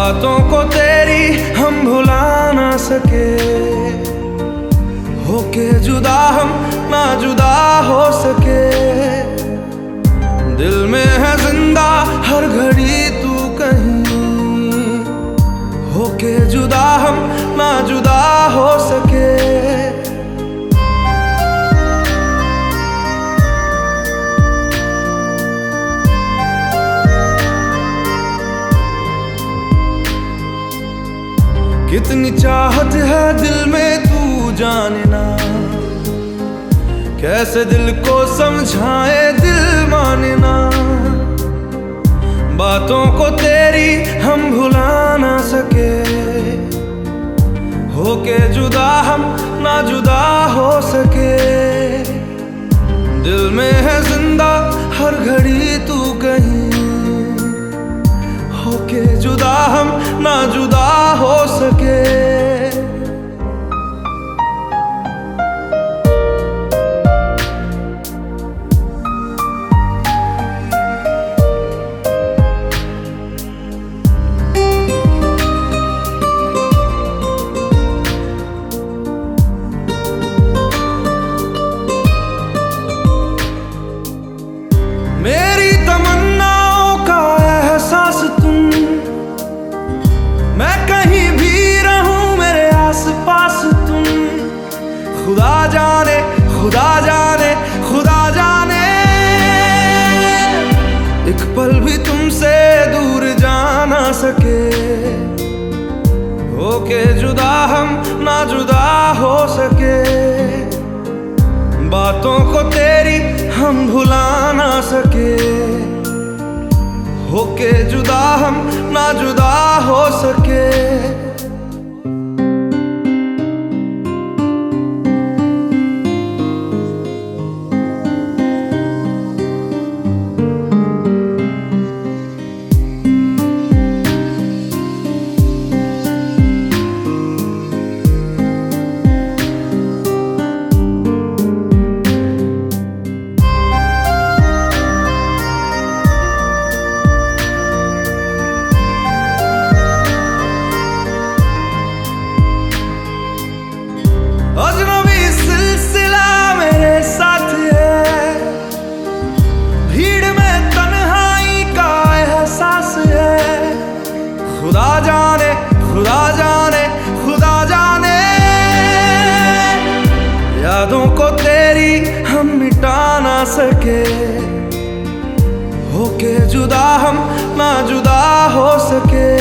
बातों को तेरी हम भुला ना सके, होके जुदा हम ना जुदा हो सके। दिल में है जिंदा हर घड़ी तू कहीं, होके जुदा हम ना जुदा हो सके। कितनी चाहत है दिल में तू जाने ना, कैसे दिल को समझाए दिल माने ना। बातों को तेरी हम भुला ना सके, होके जुदा हम ना जुदा हो सके। दिल में है जिंदा हर घड़ी तू कहीं, होके जुदा हम ना जुदा हो सके। मेरी तमन्नाओं का एहसास तुम, मैं कहीं भी रहूं मेरे आसपास तुम। खुदा जाने खुदा जाने खुदा जाने, एक पल भी तुमसे दूर जा ना सके, होके जुदा हम ना जुदा हो सके। बातों को तेरी हम भुला ना सके, होके जुदा हम ना जुदा हो सके। अजनबी सिलसिला मेरे साथ है, भीड़ में तन्हाई का एहसास है। खुदा जाने खुदा जाने खुदा जाने, यादों को तेरी हम मिटा ना सके, होके जुदा हम ना जुदा हो सके।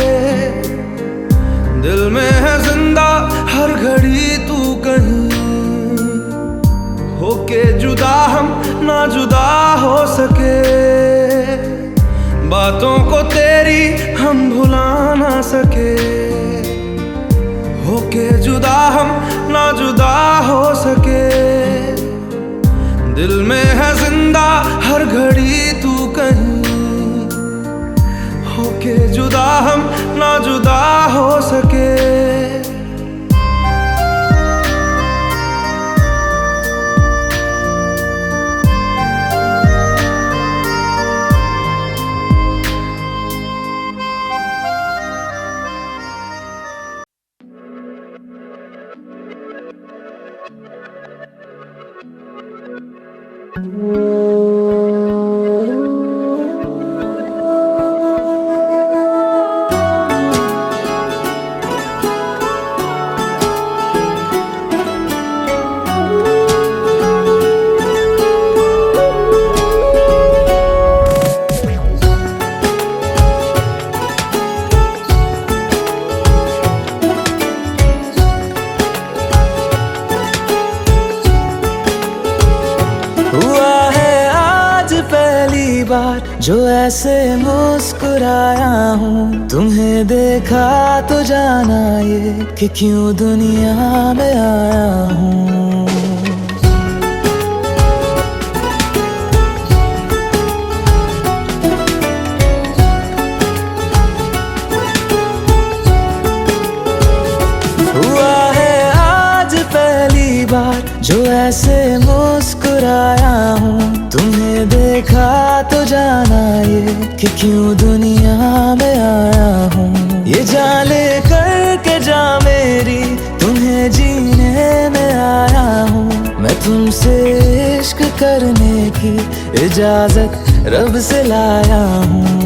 दिल में है जिंदा हर घड़ी तू कहीं, होके जुदा हम ना जुदा हो सके। बातों को तेरी हम भुला ना सके, होके जुदा हम ना जुदा हो सके। दिल में है जिंदा हर घड़ी तू कहीं, होके जुदा हम ना जुदा हो सके। बार जो ऐसे मुस्कुराया हूँ, तुम्हें देखा तो जाना ये कि क्यों दुनिया में आया हूँ। हुआ है आज पहली बार जो ऐसे मुस्कुराया हूँ, तुम्हें देखा तो जाना ये कि क्यों दुनिया में आया हूँ। ये जान ले करके जा मेरी, तुम्हें जीने में आया हूँ। मैं तुमसे इश्क करने की इजाजत रब से लाया हूँ।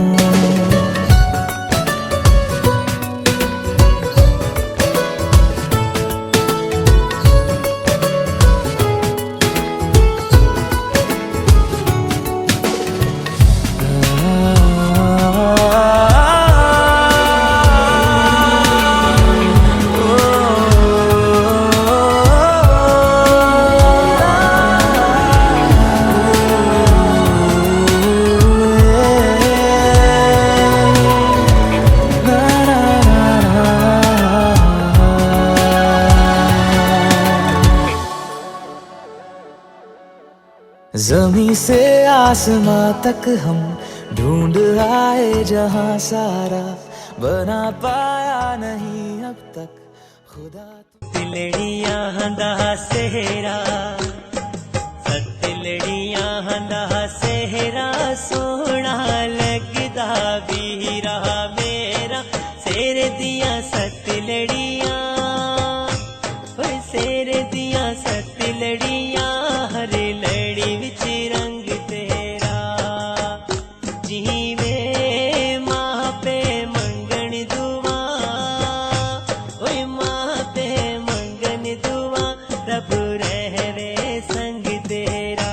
ज़मीं से आसमां तक हम ढूंढ आए जहां सारा, बना पाया नहीं अब तक खुदा। तिलड़ियां दा सेहरा, तिलड़ियां दा सेहरा, सोहना लगदा वीरा मेरा। सेर दियां सतलड़ियां, सेर दियां सतलड़ियां, हर लड़ी विच रंग तेरा। जीवे मां पे मंगन दुआ, ओए मां पे मंगन दुआ, रब रहवे संग तेरा।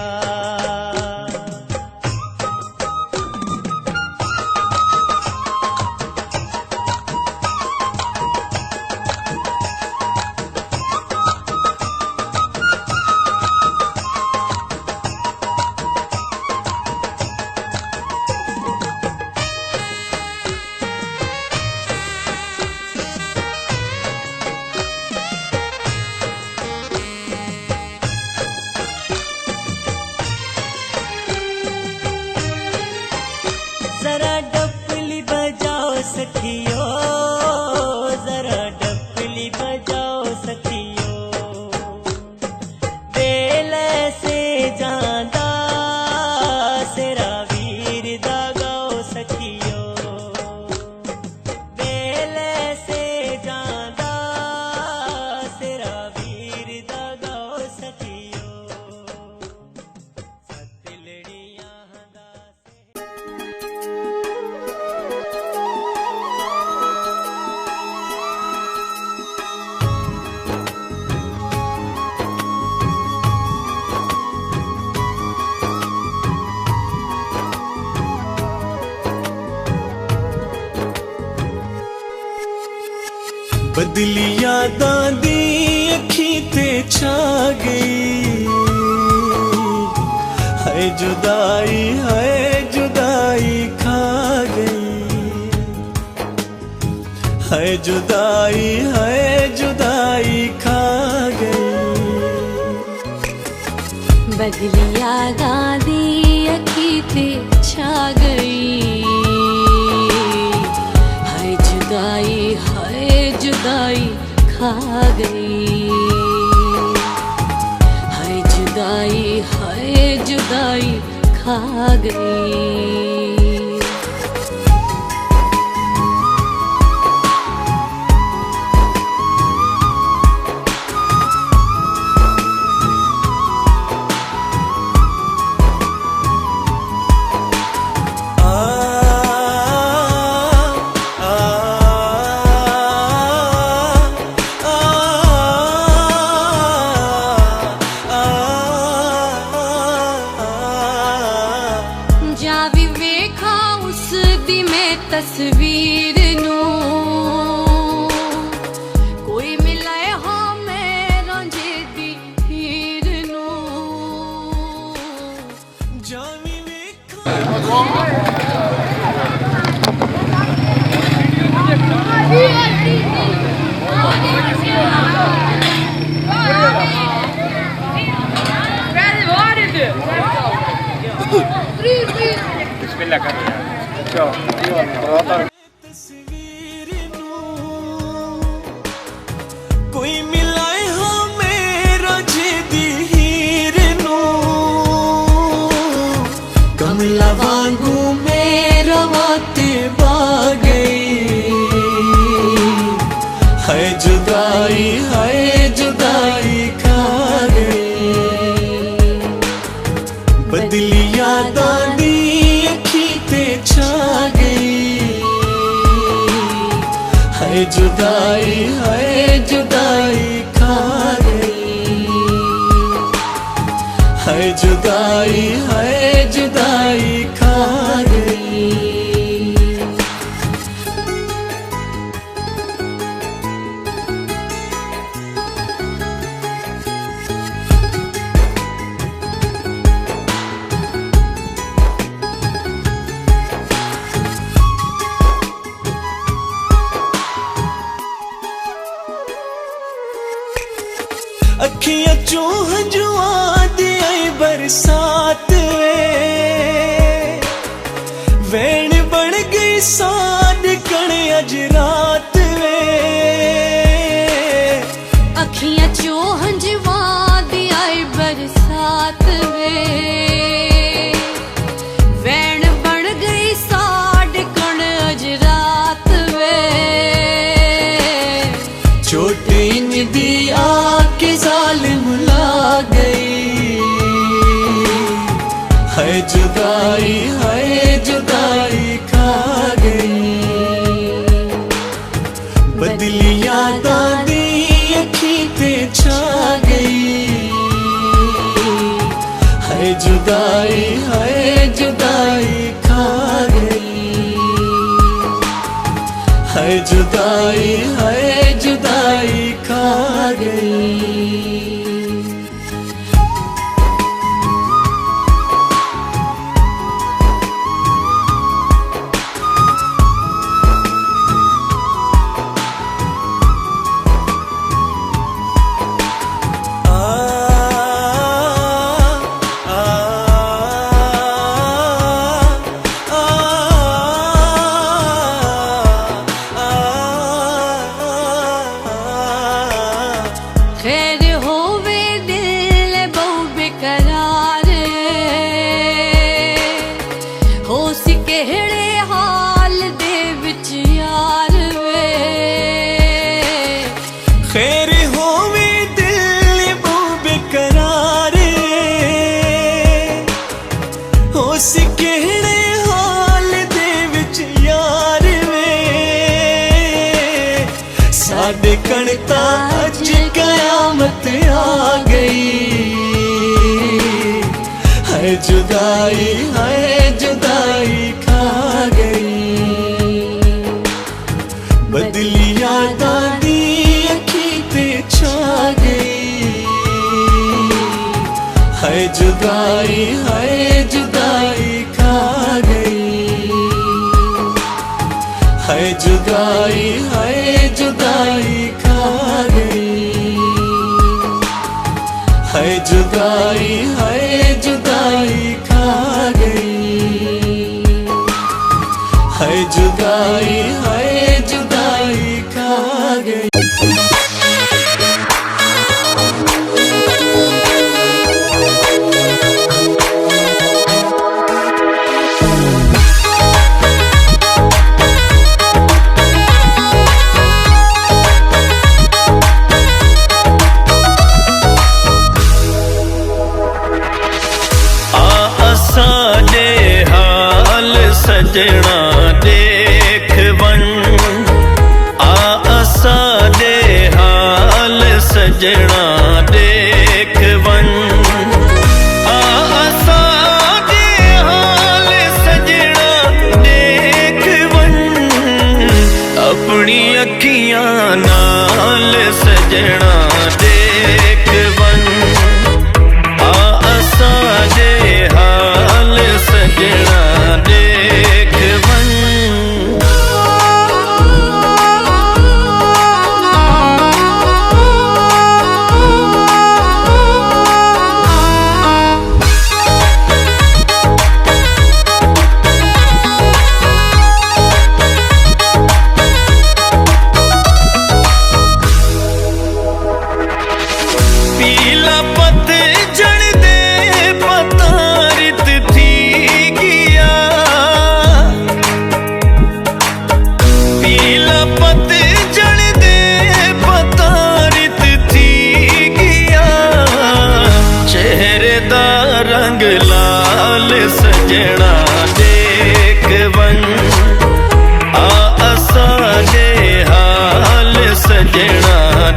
जरा डफली बजाओ सखियो, जरा डफली बजाओ सखियो, बेल से जांदा सेरा वीर दा गाओ सखियो, बेल से जांदा सेरा वीर दा गाओ सखियो। सतलड़ियां दा बदली यादां दी अखी ते छा गई, हाय जुदाई खा गई, हाय जुदाई खा गई। बदली यादां दी अखी ते छा गई, हाय जुदाई खा गई, हाय जुदाई खा गई। जा वी वे जुदाई खा गई। बदली यादां दी अखी ते छा गई। हाय जुदाई खा गई। हाय जुदाई खा गई। अखियां चों हंजुआं दी आई बरसात वैन बन गई साड कण अज रात वे। अखियां चो हंजवा दी आई बरसात वे वैन बन गई साड कण अज रात वे। चोट इंज दी आके जालिम ला गई। है जुदाई खा गई। बदली यादां दी अखी ते छा गई। है जुदाई खा गई। है जुदाई खा गई। खैर होवे दिल बहु बेकरार हो सी केड़े हाल दे विच यार वे। खैर होवे दिल बहु बेकरार हो सी केड़े हाल दे विच यार वे। साडे कणता अज कयामत आ गई। है जुदाई खा गई। बदली यादां दी अखी ते छा गई। है जुदाई खा गई। है जुदाई खा गई। है जुदाई खा गई। है जुदाई खा गई। सजना देख वन आसा दे हाल सजना देख वन आसा दे हाल सजना देख वन अपनी अखियां नाल सजना देख वन आसा दे हाल सजना देख वन।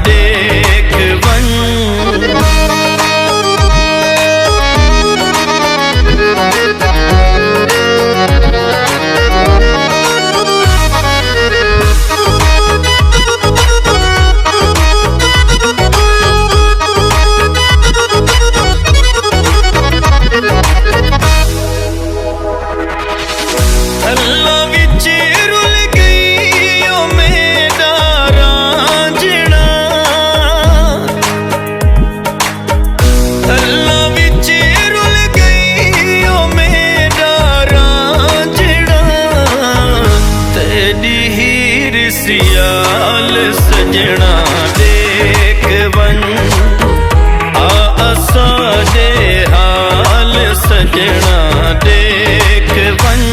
देख वन। अल्लाह विच रुल गई ओ मेरा रांझना, अल्लाह विच रुल गई ओ मेरा रांझना, तेरी हीर सियाल सजना देख वन। आसा दे हाल सजना देख वन।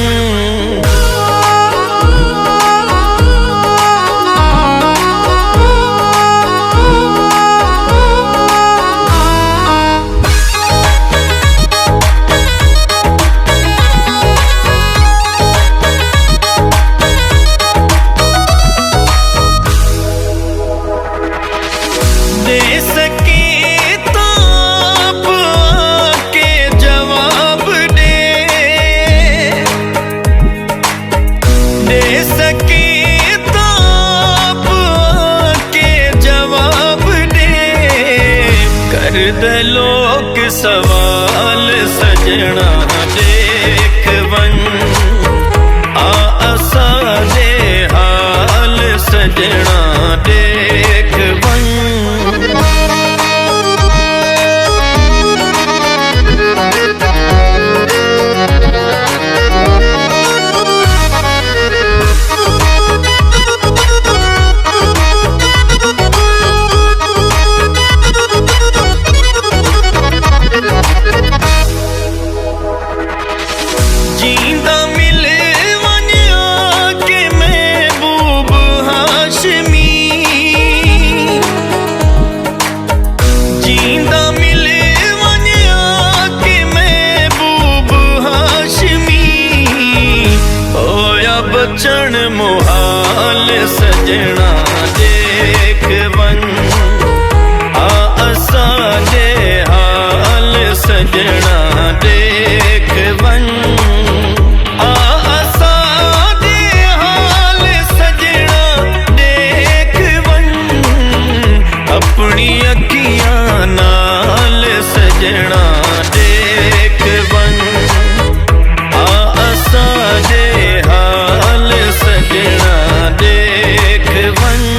दे सके ताप के जवाब दे सके ताप के जवाब दे, कर दे लोग सवाल सजना दे